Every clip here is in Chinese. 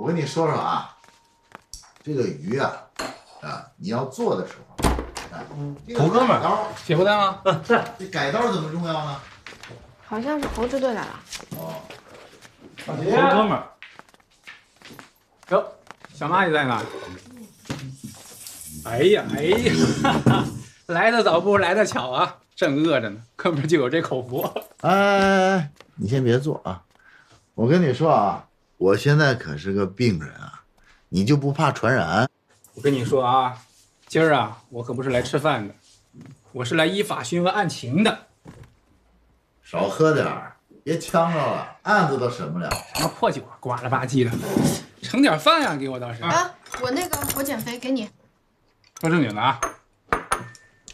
我跟你说说啊，这个鱼啊，你要做的时候，头哥们儿，写回来吗？是。这改刀怎么重要呢？好像是侯支队来了。哦，头哥们儿。哟，小蚂蚁在哪？哎呀，来的早不如来的巧啊！正饿着呢，哥们儿就有这口福。哎，你先别做啊！我跟你说啊，我现在可是个病人啊，你就不怕传染？我跟你说啊，今儿啊，我可不是来吃饭的，我是来依法询问案情的。少喝点儿，别呛着了，案子都审不了。什么破酒啊，呱了吧唧的，盛点饭呀，给我倒是。啊，我减肥给你。说正经的啊，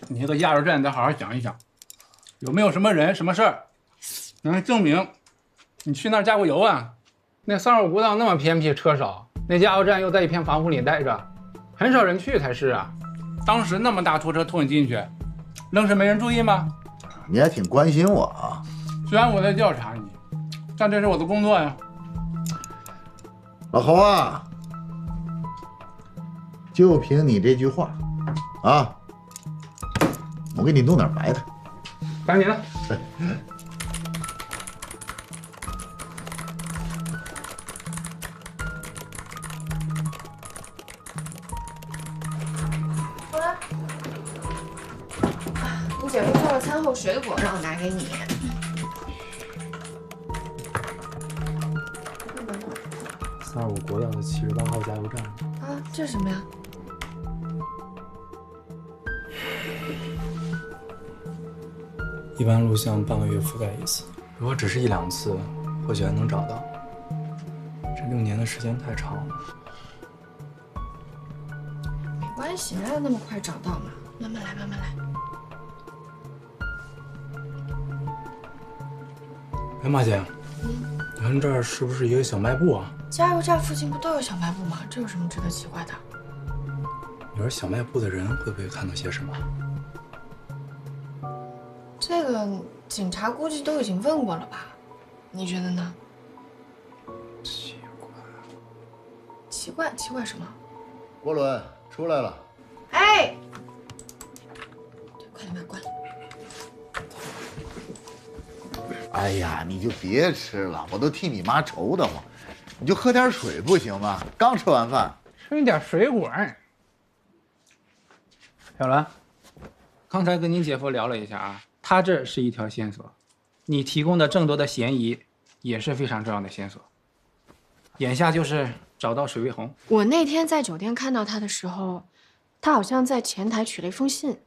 你这个加油站得好好想一想，有没有什么人、什么事儿能证明你去那儿加过油啊？那32古道那么偏僻，车少，那加油站又在一片防护里待着，很少人去才是啊。当时那么大拖车拖你进去，愣是没人注意吗？你还挺关心我啊。虽然我在调查你，但这是我的工作呀。老侯啊，就凭你这句话，啊，我给你弄点白的。赶紧的。过来。你姐夫做了餐后水果，让我拿给你。35国道的78号加油站。啊，这是什么呀？一般录像半个月覆盖一次，如果只是1、2次，或许还能找到。这6年的时间太长了。没关系，哪有那么快找到嘛？慢慢来，慢慢来。哎，马姐，你看这儿是不是一个小卖部啊？加油站附近不都有小卖部吗？这有什么值得奇怪的？你说小卖部的人会不会看到些什么？这个警察估计都已经问过了吧？你觉得呢？奇怪。奇怪什么？郭伦出来了。哎，快点把它关了。哎呀，你就别吃了，我都替你妈愁得慌。你就喝点水不行吗？刚吃完饭。吃点水果。小兰，刚才跟您姐夫聊了一下啊，他这是一条线索，你提供的更多的嫌疑也是非常重要的线索。眼下就是找到水卫红。我那天在酒店看到他的时候，他好像在前台取了一封信。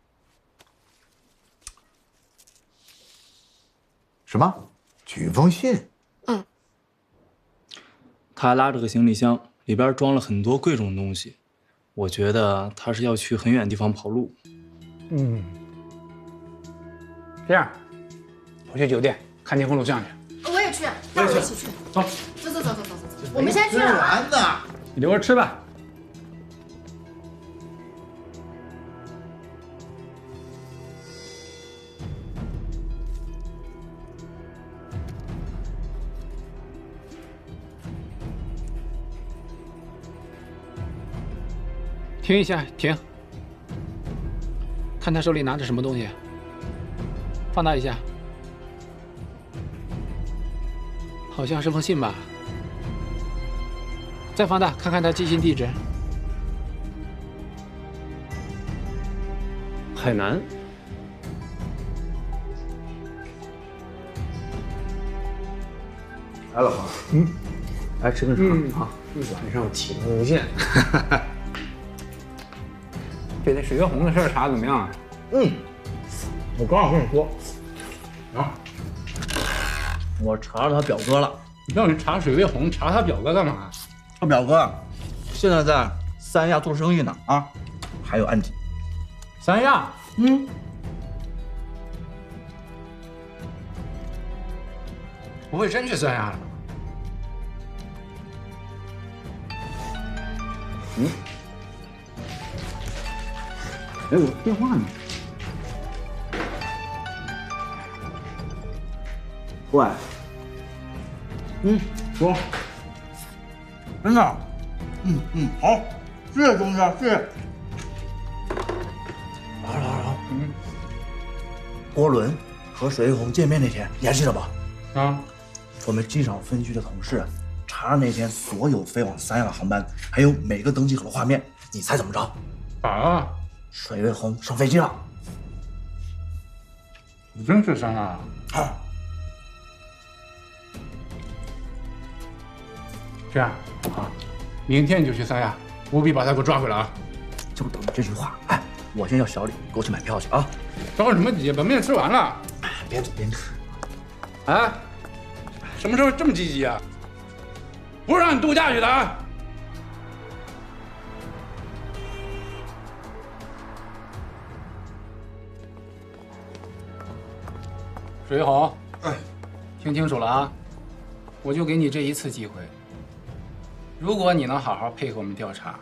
什么？取封信？嗯。他还拉着个行李箱，里边装了很多贵重东西。我觉得他是要去很远的地方跑路。这样，我去酒店看监控录像去。我也去，让我一起去。走，走，我们先去了。完呢。你留着吃吧。停一下，停。看他手里拿着什么东西，放大一下，好像是封信吧。再放大，看看他寄信地址。海南。来，老婆。来吃个茶啊。晚上启动无限。这水月红的事儿查怎么样啊？我刚好跟你说，啊，我查着他表哥了。你让人查水月红，查他表哥干嘛？他表哥现在在三亚做生意呢啊，还有案底。三亚？不会真去三亚了吧？哎，我电话呢？喂，说，真的，好，谢谢兄弟，谢谢。好，郭伦和水一红见面那天，你还记得吧？啊，我们机场分局的同事查了那天所有飞往三亚的航班，还有每个登机口的画面，你猜怎么着？啊，水卫红上飞机了。你真是三亚啊！这样啊，明天你就去三亚，务必把他给我抓回来啊！就等这句话。哎，我先叫小李给我去买票去啊！着什么急？把面吃完了。边走边吃。啊？什么时候这么积极啊？不是让你度假去的啊！水红，听清楚了啊！我就给你这一次机会，如果你能好好配合我们调查，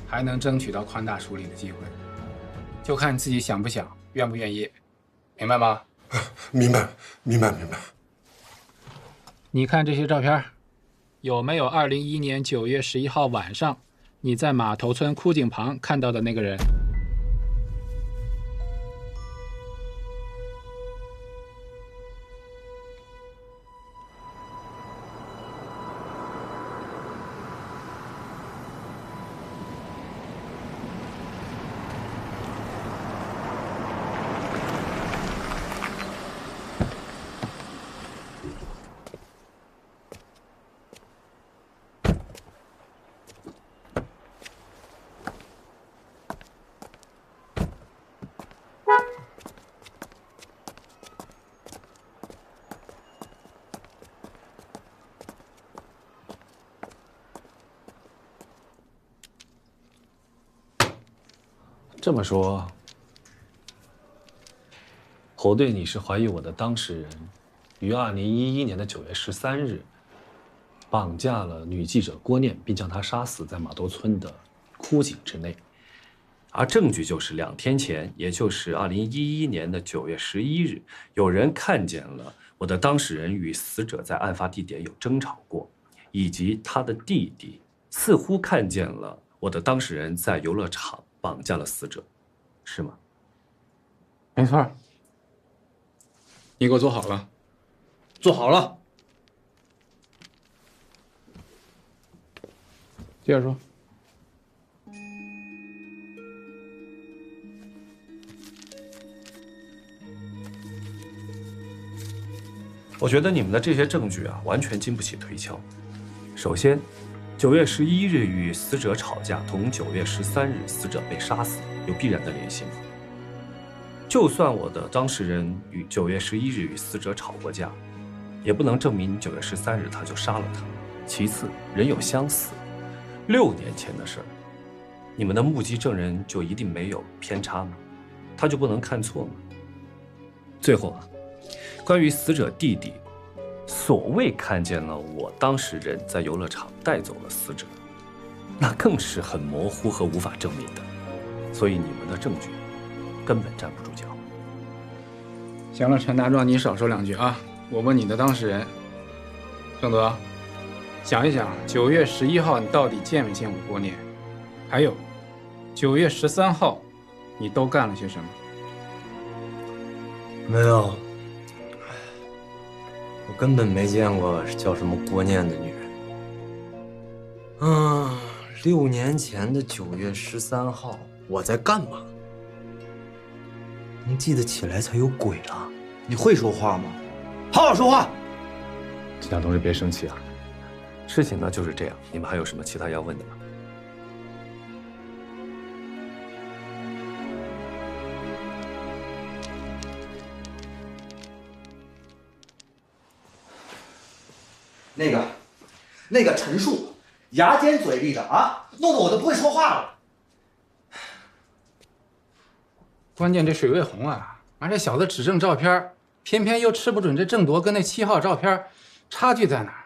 还能争取到宽大处理的机会，就看你自己想不想，愿不愿意，明白吗？明白。你看这些照片，有没有2011年9月11号晚上你在码头村枯井旁看到的那个人？这么说，侯队，你是怀疑我的当事人于2011年的9月13日绑架了女记者郭念，并将她杀死在码头村的枯井之内，而证据就是2天前，也就是2011年的9月11日，有人看见了我的当事人与死者在案发地点有争吵过，以及他的弟弟似乎看见了我的当事人在游乐场绑架了死者，是吗？没错。你给我做好了。做好了。接着说。我觉得你们的这些证据啊，完全经不起推敲。首先，9月11日与死者吵架，同9月13日死者被杀死有必然的联系吗？就算我的当事人与9月11日与死者吵过架，也不能证明9月13日他就杀了他。其次，人有相似，6年前的事儿，你们的目击证人就一定没有偏差吗？他就不能看错吗？最后啊，关于死者弟弟所谓看见了我当事人在游乐场带走了死者，那更是很模糊和无法证明的，所以你们的证据根本站不住脚。行了，陈大壮，你少说2句啊！我问你的当事人郑德，想一想9月11号你到底见没见过郭念？还有9月13号你都干了些什么？没有，我根本没见过叫什么郭念的女人。6年前的9月13号，我在干嘛？能记得起来才有鬼啊！你会说话吗？好好说话。其他同志别生气啊，事情呢就是这样。你们还有什么其他要问的吗？那个陈述，牙尖嘴利的啊，弄得我都不会说话了。关键这水卫红啊，这小子只挣照片，偏偏又吃不准这郑铎跟那7号照片差距在哪儿。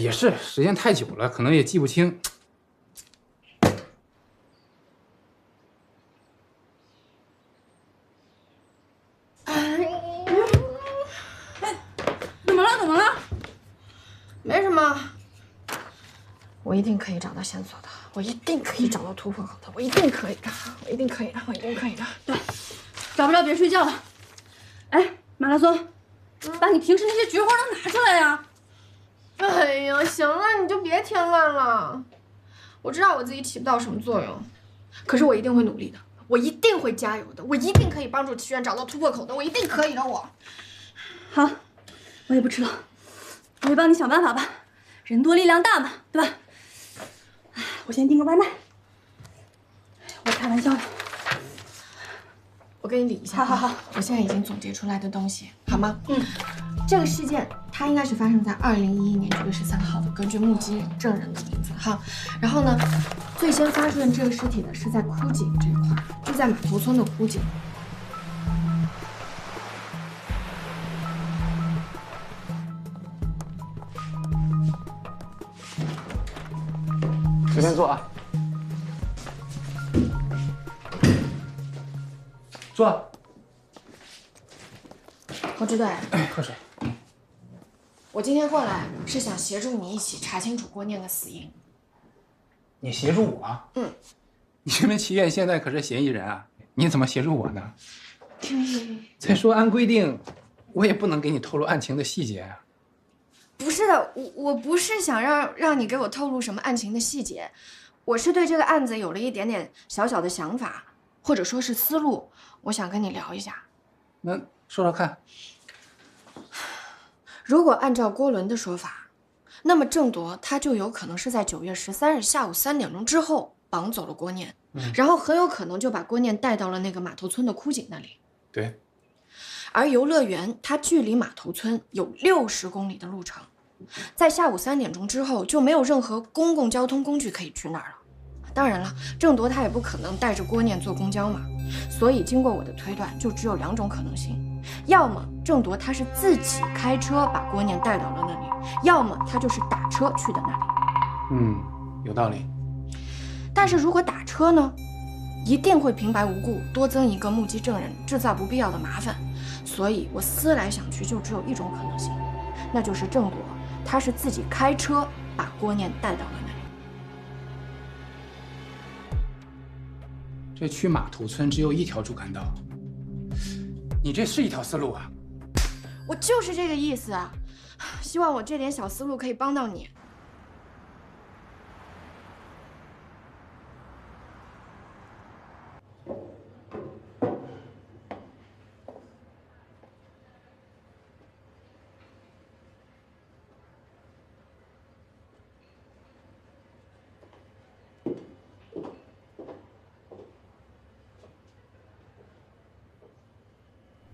也是时间太久了，可能也记不清。怎么了？没什么。我一定可以找到线索的，我一定可以找到突破口的，我一定可以的，我一定可以的，我一定可以的。对，找不着别睡觉了。哎，马拉松，把你平时那些绝活都拿出来呀！哎呀，行了，你就别添乱了。我知道我自己起不到什么作用，可是我一定会努力的，我一定会加油的，我一定可以帮助齐远找到突破口的，我一定可以的。我。好，我也不吃了，我会帮你想办法吧。人多力量大嘛，对吧？我先订个外卖。我开玩笑的。我跟你理一下。好，我现在已经总结出来的东西，好吗？这个事件它应该是发生在2011年9月13号的，根据目击证人的名字哈。然后呢，最先发现这个尸体的是在枯井这一块，就在码头村的枯井。随便坐啊，坐。侯支队，喝水。我今天过来是想协助你一起查清楚郭念的死因。你协助我？你这边齐远现在可是嫌疑人啊，你怎么协助我呢？再说按规定，我也不能给你透露案情的细节啊。不是的，我不是想让你给我透露什么案情的细节，我是对这个案子有了一点点小小的想法，或者说是思路，我想跟你聊一下。那说说看。如果按照郭伦的说法，那么郑铎他就有可能是在9月13日下午3点钟之后绑走了郭念，然后很有可能就把郭念带到了那个码头村的枯井那里。对。而游乐园它距离码头村有60公里的路程，在下午3点钟之后就没有任何公共交通工具可以去那儿了。当然了，郑铎他也不可能带着郭念坐公交嘛，所以经过我的推断，就只有2种可能性：要么郑铎他是自己开车把郭念带到了那里，要么他就是打车去的那里。有道理。但是如果打车呢，一定会平白无故多增一个目击证人，制造不必要的麻烦。所以我思来想去，就只有一种可能性，那就是郑铎他是自己开车把郭念带到了那里。这去码头村只有一条主干道，你这是一条思路啊？我就是这个意思啊，希望我这点小思路可以帮到你。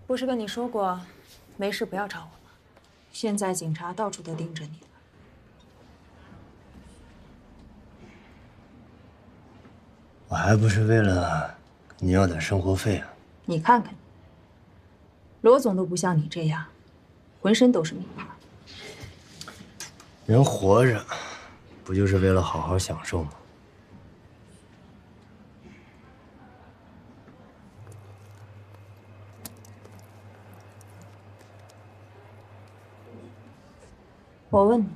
不是跟你说过，没事不要找我吗？现在警察到处都盯着你了。我还不是为了跟你要点生活费啊！你看看你，罗总都不像你这样，浑身都是名牌。人活着，不就是为了好好享受吗？我问你，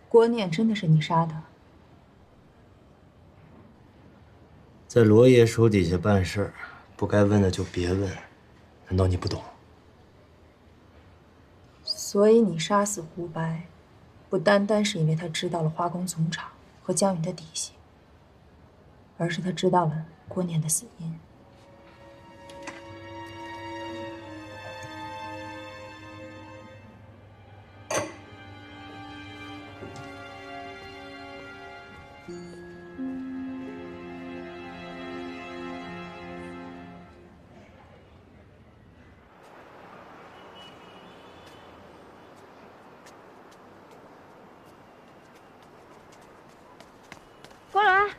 郭念真的是你杀的？在罗爷手底下办事儿，不该问的就别问，难道你不懂？所以你杀死胡白，不单单是因为他知道了花工总厂和江云的底细，而是他知道了郭念的死因。郭伦，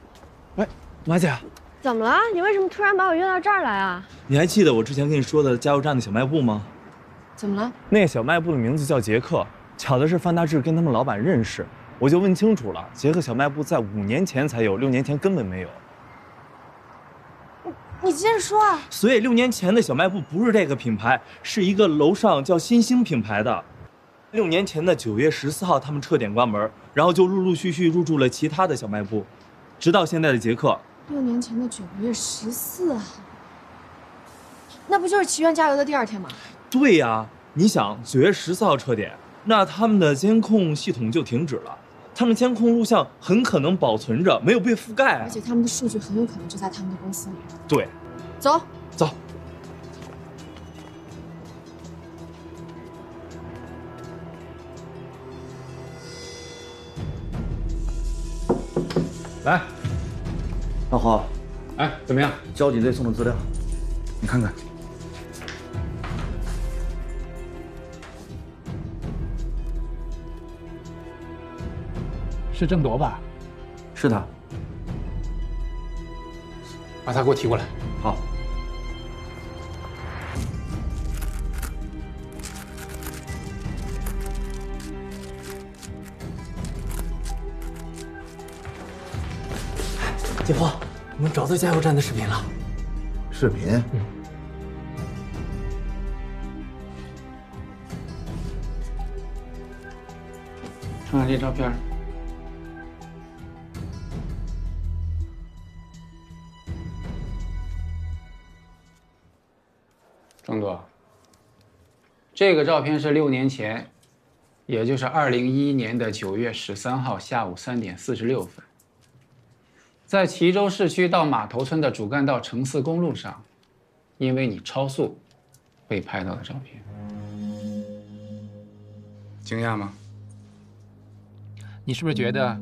喂，马姐，怎么了？你为什么突然把我约到这儿来啊？你还记得我之前跟你说的加油站的小卖部吗？怎么了？那个小卖部的名字叫杰克，巧的是范大志跟他们老板认识，我就问清楚了，杰克小卖部在5年前才有，6年前根本没有。你接着说啊。所以6年前的小卖部不是这个品牌，是一个楼上叫新兴品牌的。6年前的9月14号，他们撤点关门，然后就陆陆续续入驻了其他的小卖部，直到现在的杰克。6年前的9月14号，那不就是祈愿加油的第2天吗？对呀，你想9月14号撤点，那他们的监控系统就停止了，他们监控录像很可能保存着，没有被覆盖啊。而且他们的数据很有可能就在他们的公司里。对，走。走。来，老何，哎，怎么样？交警队送的资料，你看看。是郑铎吧？是他。把他给我提过来。好。姐夫，我们找到加油站的视频了。视频？看看这照片。郑铎，这个照片是6年前，也就是2011年的9月13号下午3点46分。在蕲州市区到码头村的主干道城4公路上，因为你超速，被拍到的照片。惊讶吗？你是不是觉得，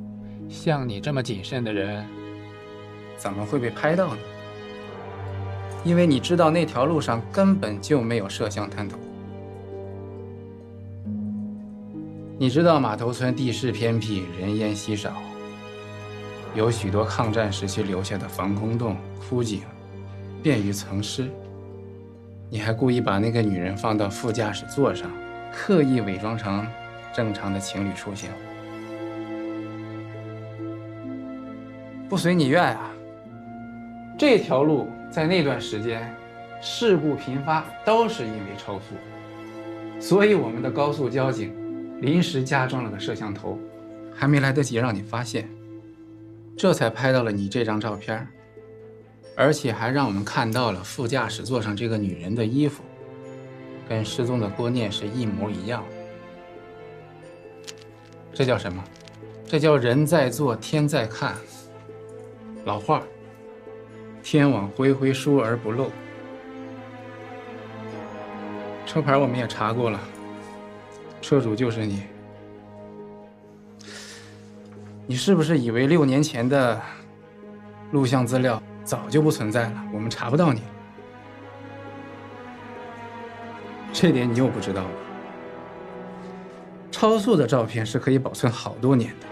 像你这么谨慎的人，怎么会被拍到呢？因为你知道那条路上根本就没有摄像探头。你知道码头村地势偏僻，人烟稀少。有许多抗战时期留下的防空洞、枯井，便于藏尸。你还故意把那个女人放到副驾驶座上，刻意伪装成正常的情侣出行。不随你愿啊！这条路在那段时间事故频发，都是因为超速，所以我们的高速交警临时加装了个摄像头，还没来得及让你发现。这才拍到了你这张照片，而且还让我们看到了副驾驶座上这个女人的衣服，跟失踪的郭念是一模一样的。这叫什么？这叫人在做，天在看。老话，天网恢恢，疏而不漏。车牌我们也查过了，车主就是你。你是不是以为6年前的录像资料早就不存在了，我们查不到你？这点你又不知道了。超速的照片是可以保存好多年的。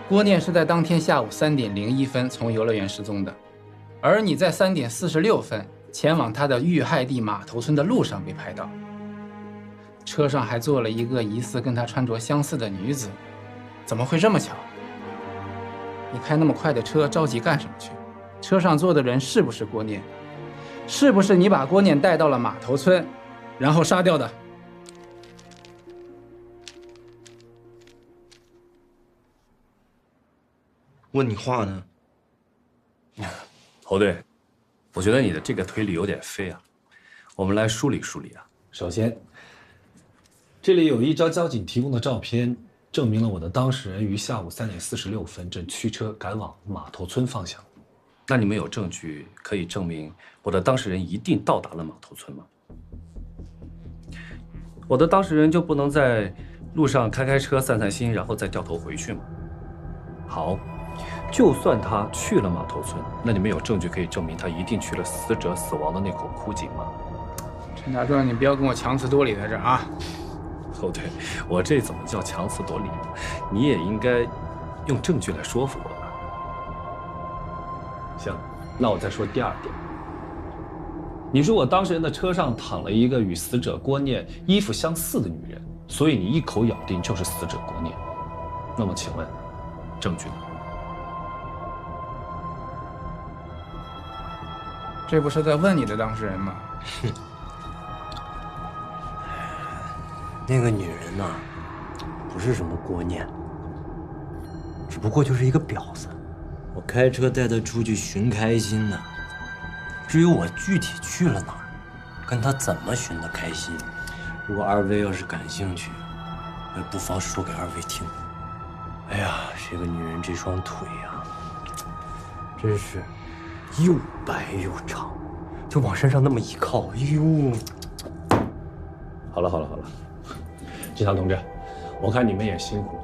郭念是在当天下午3点01分从游乐园失踪的，而你在3点46分前往他的遇害地码头村的路上被拍到，车上还坐了一个疑似跟他穿着相似的女子。怎么会这么巧？你开那么快的车，着急干什么去？车上坐的人是不是郭念？是不是你把郭念带到了码头村，然后杀掉的？问你话呢。侯队，我觉得你的这个推理有点飞啊，我们来梳理梳理啊。首先，这里有一张交警提供的照片，证明了我的当事人于下午3点46分正驱车赶往码头村方向。那你们有证据可以证明我的当事人一定到达了码头村吗？我的当事人就不能在路上开车散散心，然后再掉头回去吗？好，就算他去了码头村，那你们有证据可以证明他一定去了死者死亡的那口枯井吗？陈大壮，你不要跟我强词夺理在这儿啊！哦，对，我这怎么叫强词夺理？你也应该用证据来说服我吧。行，那我再说第二点。你说我当事人的车上躺了一个与死者郭念衣服相似的女人，所以你一口咬定就是死者郭念。那么请问，证据呢？这不是在问你的当事人吗？那个女人呐，不是什么郭念，只不过就是一个婊子。我开车带她出去寻开心呢。至于我具体去了哪儿，跟她怎么寻的开心，如果二位要是感兴趣，我也不妨说给二位听。哎呀，这个女人这双腿呀，真是又白又长，就往身上那么一靠，哎呦！好了，金堂同志，我看你们也辛苦，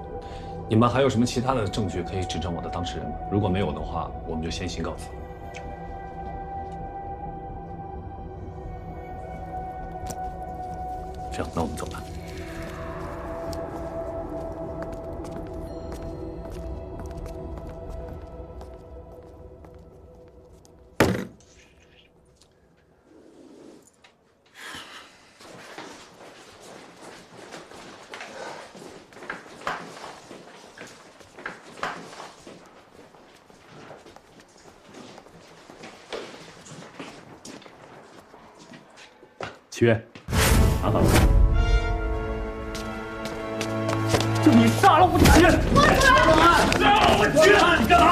你们还有什么其他的证据可以指证我的当事人吗？如果没有的话，我们就先行告辞。这样，那我们走吧。七月，拿好了。就你杀了我姐！杀了我姐！你干嘛？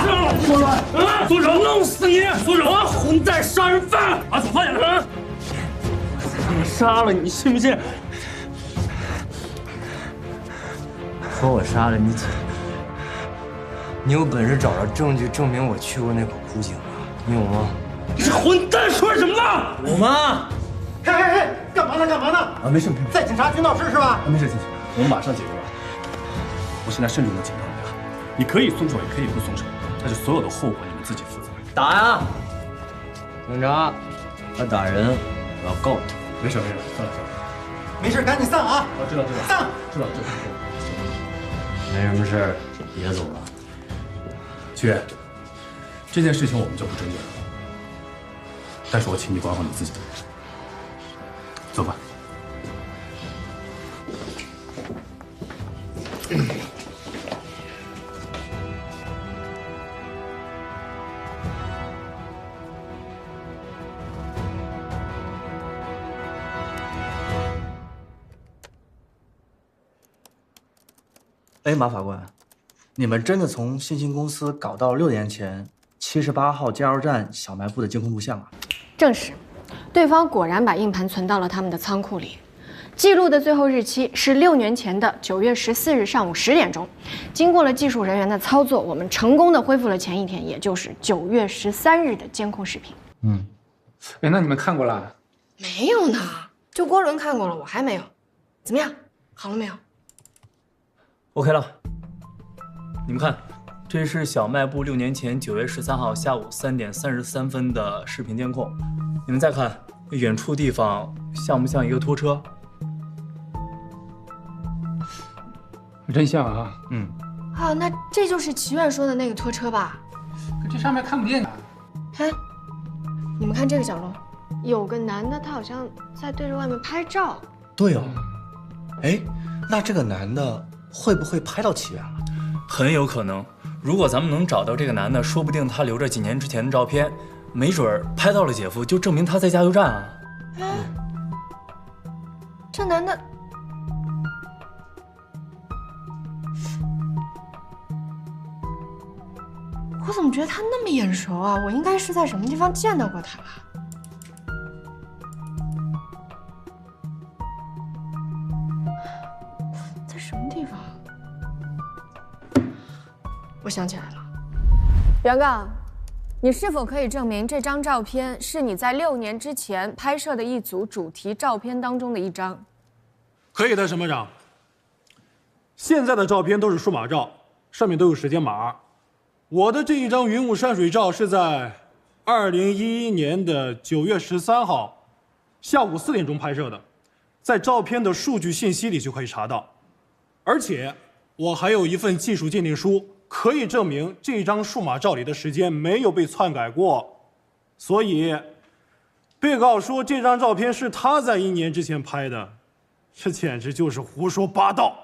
苏软，苏柔，弄死你！苏柔，混蛋，杀人犯！把手放下来！我杀了你，信不信？说我杀了你姐，你有本事找着证据证明我去过那口枯井啊？你有吗？你这混蛋说什么呢？有吗？嘿，干嘛呢？啊，没事，在警察局闹事是吧？没事，我们马上解决。我现在慎重的警告你啊，你可以松手，也可以不松手，但是所有的后果你们自己负责。打呀！警察，他打人，我要告他。没事，算了。没事，赶紧散啊！知道，散。知道。没什么事儿，别走了。七月，这件事情我们就不追究了，但是我请你管好你自己。走吧。哎，马法官，你们真的从信息公司搞到6年前78号加油站小卖部的监控录像啊？证实，对方果然把硬盘存到了他们的仓库里。记录的最后日期是6年前的9月14日上午10点钟。经过了技术人员的操作，我们成功的恢复了前一天，也就是9月13日的监控视频。哎，那你们看过了？没有呢，就郭伦看过了，我还没有。怎么样？好了没有？ OK 了，你们看，这是小卖部6年前9月13号下午3点33分的视频监控。你们再看，远处地方像不像一个拖车？真像啊！啊，那这就是祈愿说的那个拖车吧？可这上面看不见啊。哎，你们看这个角落，有个男的，他好像在对着外面拍照。对哦，哎，那这个男的。 会不会拍到祈愿了？很有可能。如果咱们能找到这个男的，说不定他留着几年之前的照片，没准拍到了姐夫，就证明他在加油站啊。哎，这男的，我怎么觉得他那么眼熟啊？我应该是在什么地方见到过他吧？ 我想起来了，原告，你是否可以证明这张照片是你在6年之前拍摄的一组主题照片当中的一张？可以的，审判长。现在的照片都是数码照，上面都有时间码。我的这一张云雾山水照是在2011年的9月13号下午4点钟拍摄的，在照片的数据信息里就可以查到。而且我还有一份技术鉴定书。 可以证明这张数码照里的时间没有被篡改过，所以，被告说这张照片是他在1年之前拍的，这简直就是胡说八道。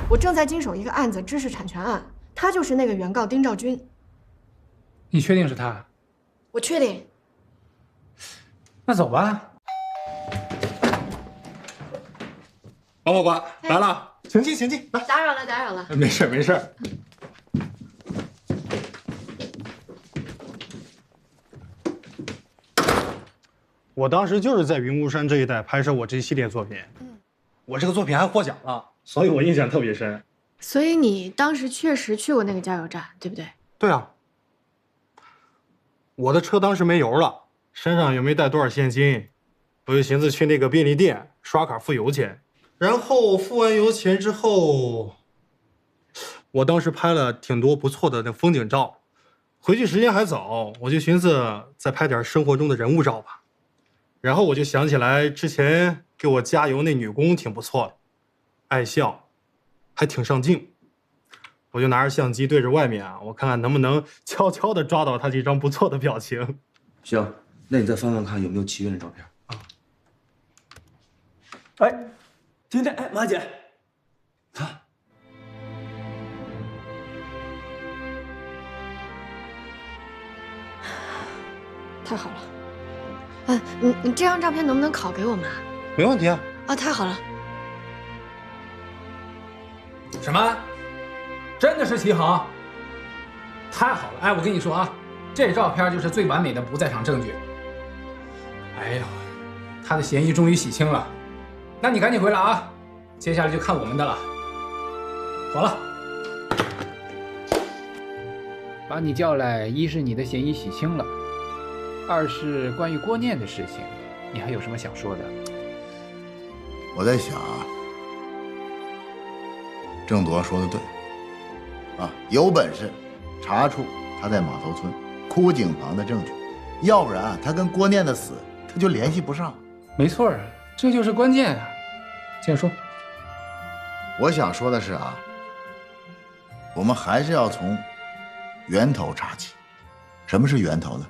我正在经手一个案子，知识产权案，他就是那个原告丁兆军。你确定是他？我确定。那走吧。王法官来了，请进，请进，来。打扰了，打扰了。没事，没事。我当时就是在云雾山这一带拍摄我这一系列作品，我这个作品还获奖了，所以我印象特别深。所以你当时确实去过那个加油站，对不对？对啊，我的车当时没油了，身上也没带多少现金，我就寻思去那个便利店刷卡付油钱。然后付完油钱之后，我当时拍了挺多不错的那风景照，回去时间还早，我就寻思再拍点生活中的人物照吧。然后我就想起来之前给我加油那女工挺不错的，爱笑，还挺上镜。我就拿着相机对着外面啊，我看看能不能悄悄地抓到她这张不错的表情。行，那你再翻翻看有没有齐云的照片啊？哎，今天哎，马姐，看，太好了。你这张照片能不能拷给我们啊？没问题啊。啊，太好了。什么？真的是齐航？太好了！哎，我跟你说啊，这照片就是最完美的不在场证据。哎呦，他的嫌疑终于洗清了。那你赶紧回来啊，接下来就看我们的了。走了。把你叫来，一是你的嫌疑洗清了，二是关于郭念的事情，你还有什么想说的？我在想啊，郑铎说的对，啊，有本事查出他在码头村枯井旁的证据，要不然他跟郭念的死他就联系不上。没错啊，这就是关键啊。接着说。我想说的是啊，我们还是要从源头查起。什么是源头呢？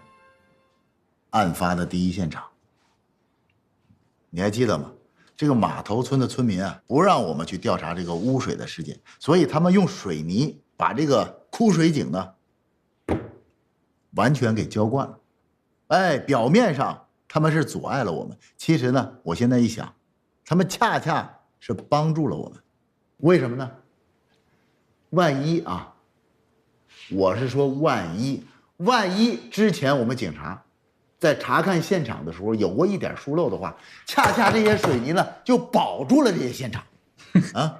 案发的第一现场。你还记得吗？这个码头村的村民啊，不让我们去调查这个污水的事件，所以他们用水泥把这个枯水井呢完全给浇灌了。哎，表面上他们是阻碍了我们，其实呢，我现在一想，他们恰恰是帮助了我们。为什么呢？万一啊，我是说万一之前我们警察在查看现场的时候有过一点疏漏的话，恰恰这些水泥呢就保住了这些现场。啊，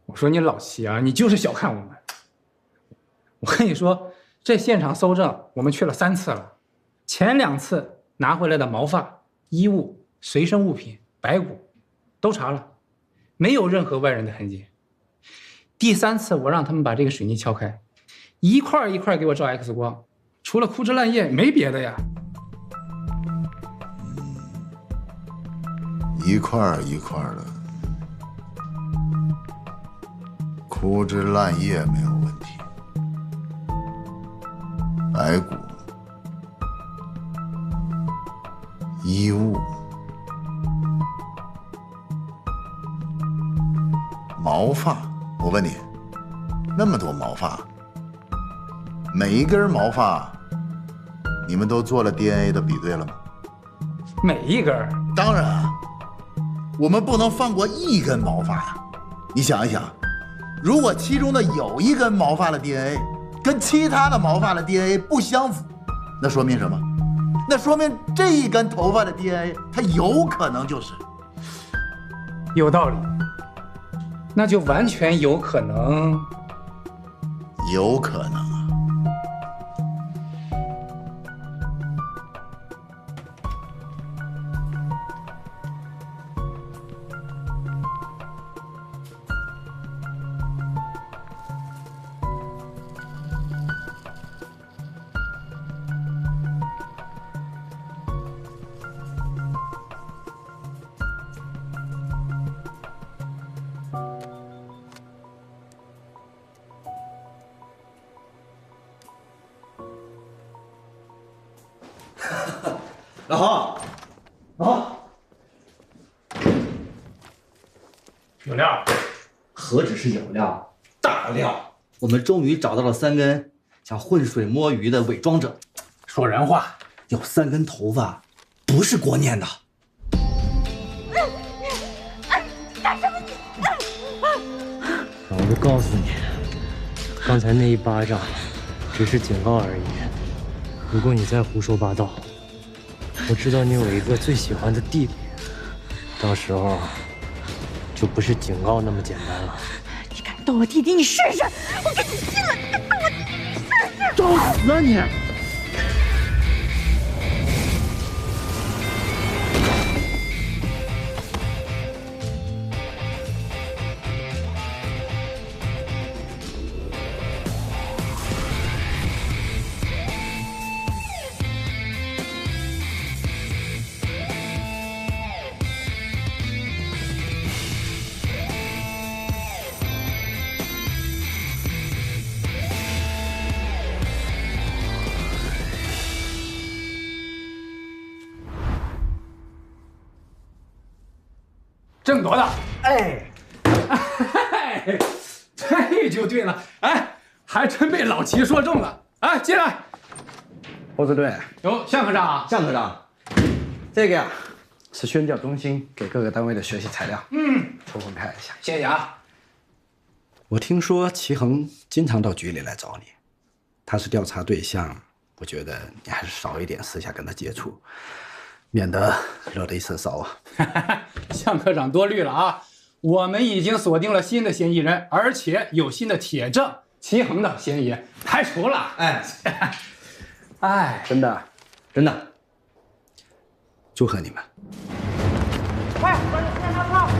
我说你老齐啊，你就是小看我们。我跟你说，这现场搜证我们去了3次了，前2次拿回来的毛发、衣物、随身物品、白骨都查了，没有任何外人的痕迹。第3次我让他们把这个水泥敲开，一块一块给我照 X 光，除了枯枝烂叶没别的呀。一块一块的，枯枝烂叶没有问题，白骨、衣物、毛发，我问你，那么多毛发，每一根毛发，你们都做了 DNA 的比对了吗？每一根？当然啊，我们不能放过一根毛发呀。你想一想，如果其中的有一根毛发的 DNA 跟其他的毛发的 DNA 不相符，那说明什么？那说明这一根头发的 DNA 它有可能就是。有道理，那就完全有可能。有可能啊。老黄，老黄，有料？何止是有料，大料！我们终于找到了3根想浑水摸鱼的伪装者。说人话，有3根头发不是郭念的。大就告诉你，刚才那一巴掌只是警告而已。如果你再胡说八道，我知道你有一个最喜欢的弟弟，到时候就不是警告那么简单了。你敢动我弟弟，你试试！我跟你拼了！你敢动我弟弟，你试试！找死啊你！挣多大？哎，这就对了。哎，还真被老齐说中了。哎，进来。侯支队，哟，向科长。向科长，这个呀是宣教中心给各个单位的学习材料，抽空看一下。谢谢啊。我听说齐恒经常到局里来找你，他是调查对象，我觉得你还是少一点私下跟他接触，免得惹得一身骚啊。向科长多虑了啊！我们已经锁定了新的嫌疑人，而且有新的铁证，齐恒的嫌疑排除了。哎，真的，真的，祝贺你们！快，把你先拿炮！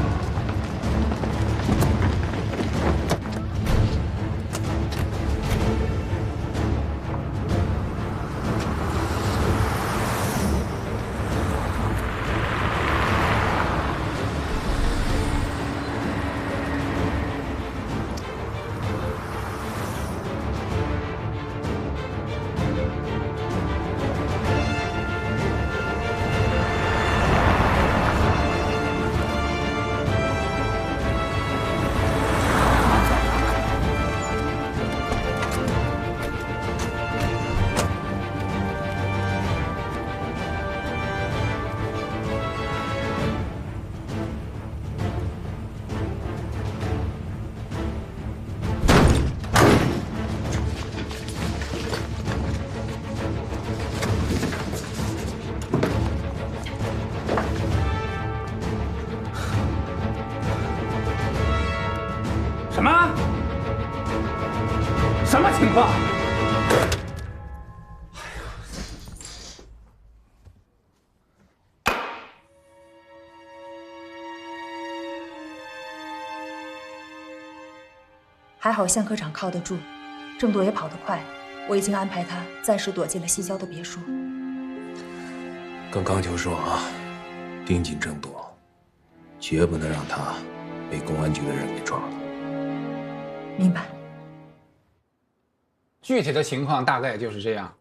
什么情况？还好向科长靠得住，郑铎也跑得快，我已经安排他暂时躲进了西郊的别墅。跟刚球说啊，盯紧郑铎，绝不能让他被公安局的人给抓了。明白。具体的情况大概就是这样。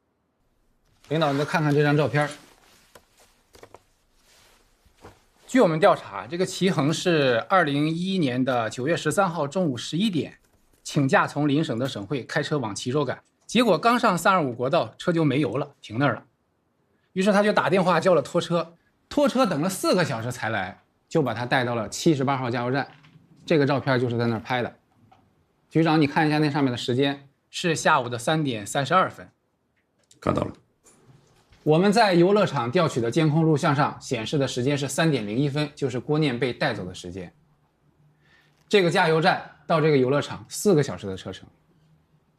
领导，你再看看这张照片。据我们调查，这个齐恒是2011年的9月13号中午11点，请假从邻省的省会开车往齐州赶，结果刚上325国道，车就没油了，停那儿了。于是他就打电话叫了拖车，拖车等了4个小时才来，就把他带到了78号加油站。这个照片就是在那儿拍的。局长，你看一下那上面的时间，是下午的3点32分。看到了。我们在游乐场调取的监控录像上显示的时间是3点01分，就是郭念被带走的时间。这个加油站到这个游乐场4个小时的车程，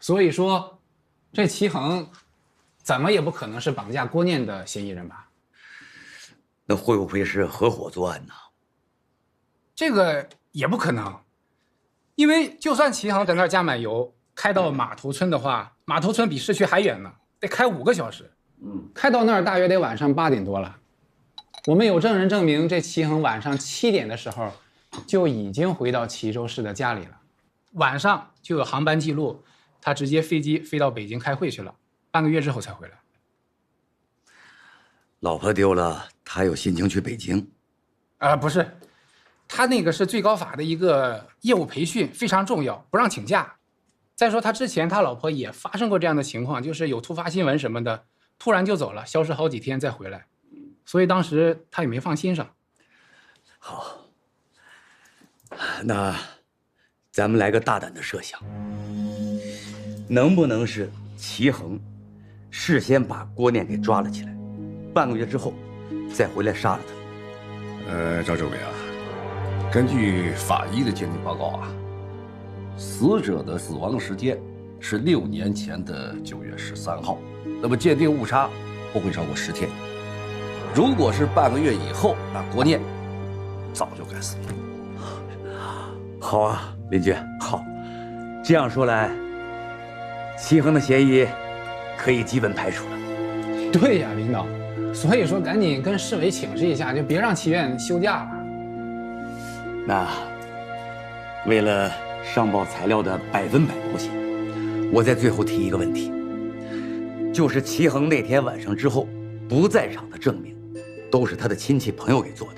所以说，这齐恒怎么也不可能是绑架郭念的嫌疑人吧？那会不会是合伙作案呢？这个也不可能，因为就算齐恒在那儿加满油，开到码头村的话，码头村比市区还远呢，得开5个小时。开到那儿大约得晚上8点多了。我们有证人证明，这齐恒晚上7点的时候就已经回到齐州市的家里了，晚上就有航班记录，他直接飞机飞到北京开会去了，半个月之后才回来。老婆丢了，他有心情去北京？不是，他那个是最高法的一个业务培训，非常重要，不让请假。再说他之前他老婆也发生过这样的情况，就是有突发新闻什么的，突然就走了，消失好几天再回来，所以当时他也没放心上。好，那咱们来个大胆的设想，能不能是齐衡事先把郭念给抓了起来，半个月之后再回来杀了他？赵政委啊，根据法医的鉴定报告啊，死者的死亡时间是6年前的9月13号，那么鉴定误差不会超过10天。如果是半个月以后，那郭念早就该死了。好啊，林局，好。这样说来，齐衡的嫌疑可以基本排除了。对呀，领导，所以说赶紧跟市委请示一下，就别让棋院休假了。那为了上报材料的100%保险，我在最后提一个问题，就是齐衡那天晚上之后不在场的证明，都是他的亲戚朋友给做的。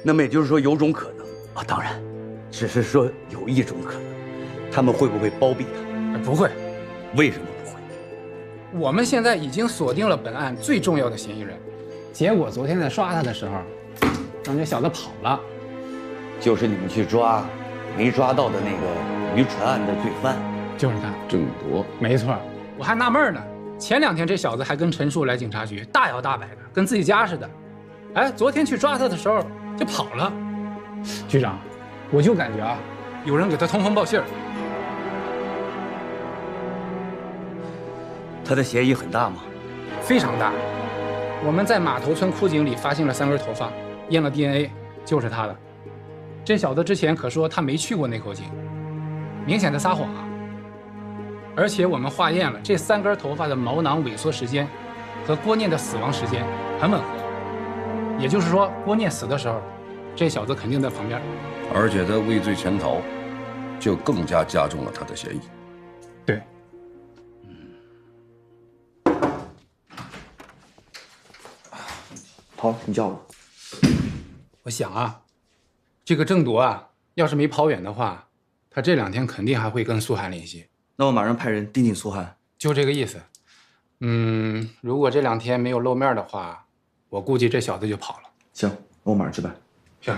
那么也就是说，有种可能啊，当然，只是说有一种可能，他们会不会包庇他？不会。为什么不会？我们现在已经锁定了本案最重要的嫌疑人，结果昨天在抓他的时候，让这小子跑了。就是你们去抓没抓到的那个渔船案的罪犯，就是他，郑铎。没错，我还纳闷呢。前2天这小子还跟陈树来警察局，大摇大摆的，跟自己家似的。哎，昨天去抓他的时候就跑了。局长，我就感觉啊，有人给他通风报信儿。他的嫌疑很大吗？非常大。我们在马头村枯井里发现了3根头发，验了 DNA， 就是他的。这小子之前可说他没去过那口井，明显的撒谎啊！而且我们化验了这3根头发的毛囊萎缩时间和郭念的死亡时间很吻合，也就是说，郭念死的时候，这小子肯定在旁边。而且他畏罪潜逃，就更加加重了他的嫌疑。对。好，你叫我。我想啊，这个郑铎啊，要是没跑远的话，他这2天肯定还会跟苏涵联系。那我马上派人盯紧苏涵。就这个意思。如果这2天没有露面的话，我估计这小子就跑了。行，我马上去办。行。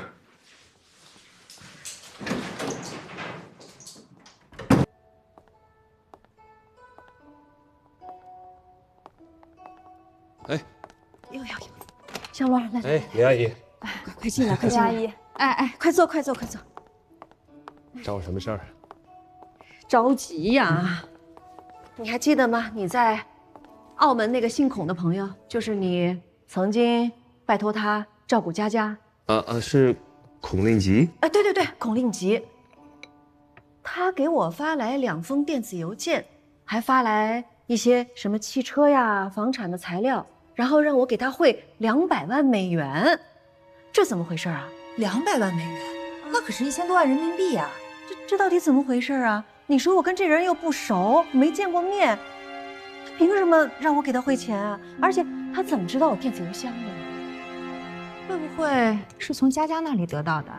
哎，呦，小罗，来，哎，李阿姨，快进来，快进来。阿姨，哎，快坐，快坐，快坐。找我什么事儿？着急呀！你还记得吗？你在澳门那个姓孔的朋友，就是你曾经拜托他照顾佳佳。是孔令吉。对对对，孔令吉。他给我发来2封电子邮件，还发来一些什么汽车呀、房产的材料，然后让我给他汇200万美元。这怎么回事啊？200万美元，那可是1000多万人民币呀！这到底怎么回事啊？你说我跟这人又不熟，没见过面，他凭什么让我给他汇钱啊？而且他怎么知道我电子邮箱的？会不会是从佳佳那里得到的？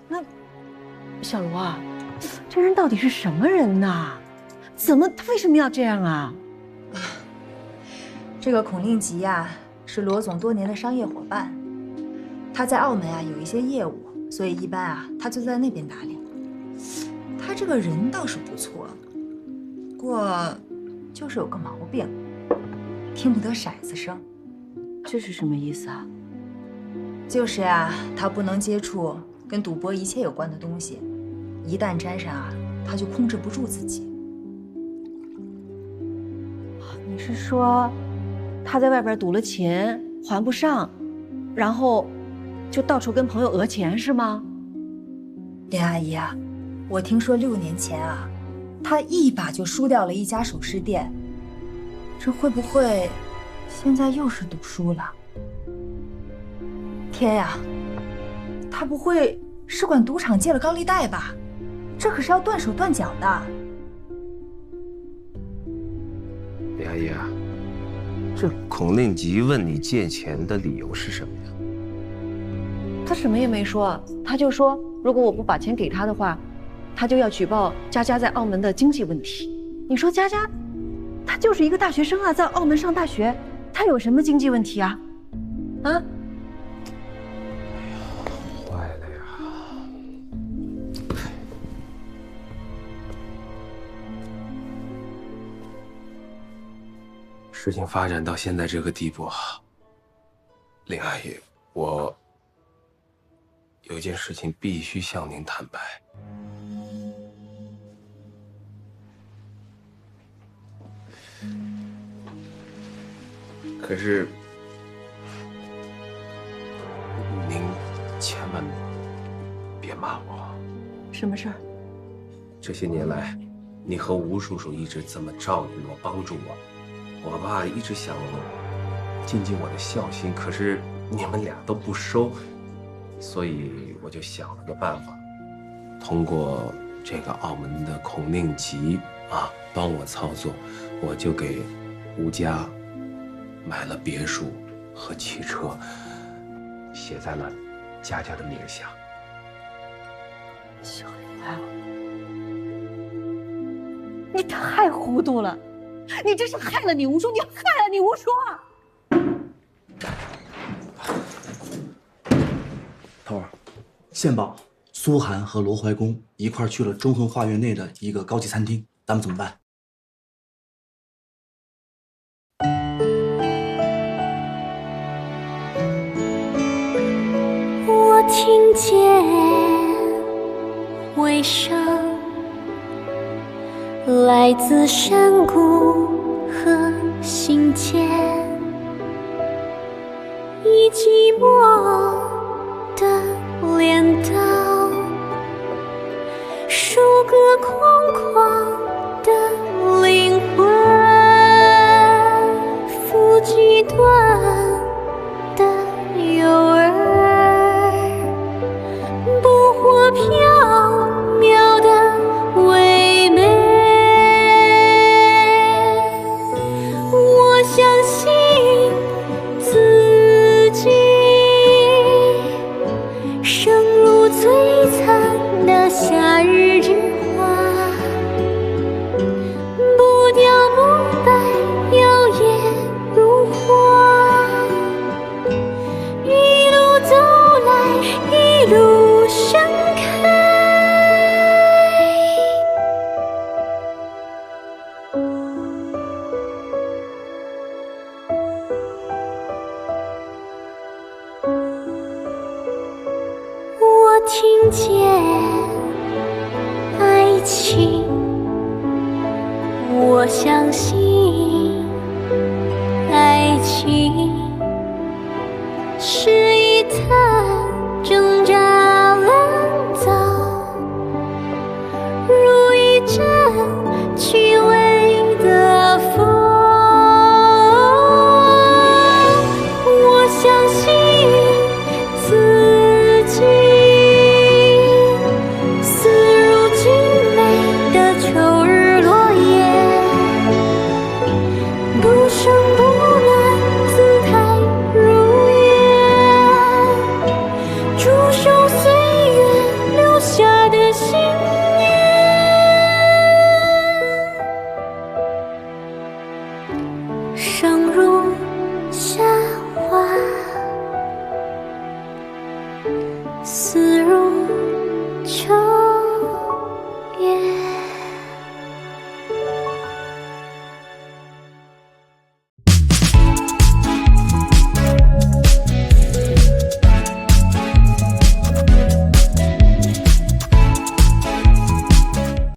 那小罗啊，这人到底是什么人呐？他为什么要这样啊？这个孔令吉呀，是罗总多年的商业伙伴。他在澳门啊有一些业务，所以一般啊他就在那边打理。他这个人倒是不错，不过就是有个毛病，听不得骰子声。这是什么意思啊？就是呀，他不能接触跟赌博一切有关的东西，一旦沾上啊，他就控制不住自己。你是说他在外边赌了钱还不上，然后就到处跟朋友讹钱是吗？林阿姨啊，我听说6年前啊，他一把就输掉了一家首饰店，这会不会现在又是赌输了？天呀，他不会是管赌场借了高利贷吧？这可是要断手断脚的。李阿姨啊，这孔令吉问你借钱的理由是什么呀？他什么也没说，他就说如果我不把钱给他的话，他就要举报佳佳在澳门的经济问题。你说佳佳，她就是一个大学生啊，在澳门上大学，她有什么经济问题啊？啊？事情发展到现在这个地步，林阿姨，我有一件事情必须向您坦白。可是，您千万别骂我。什么事儿？这些年来，你和吴叔叔一直这么照顾我、帮助我，我爸一直想尽尽我的孝心，可是你们俩都不收，所以我就想了个办法，通过这个澳门的孔令吉啊帮我操作，我就给吴家买了别墅和汽车，写在了佳佳的名下。小杨，你太糊涂了，你这是害了你吴叔，你害了你吴叔啊！头儿，线报，苏涵和罗怀公一块去了中恒花园内的一个高级餐厅，咱们怎么办？我听见回声，来自山谷和心间，以寂寞的镰刀，收割空旷的灵魂，抚几段的诱饵，捕获缥缈的唯美。我相信自己，生如璀璨的夏日之花，不凋不败，摇曳如花。一路走来，一路盛开。我听见爱情，我相信爱情是一滩挣扎烂草，如一阵虚伪的风。我相信自己，似如俊美的秋日落叶，不声不乱，姿态如愿，驻守岁月留下的信念，生如夏花，死如秋。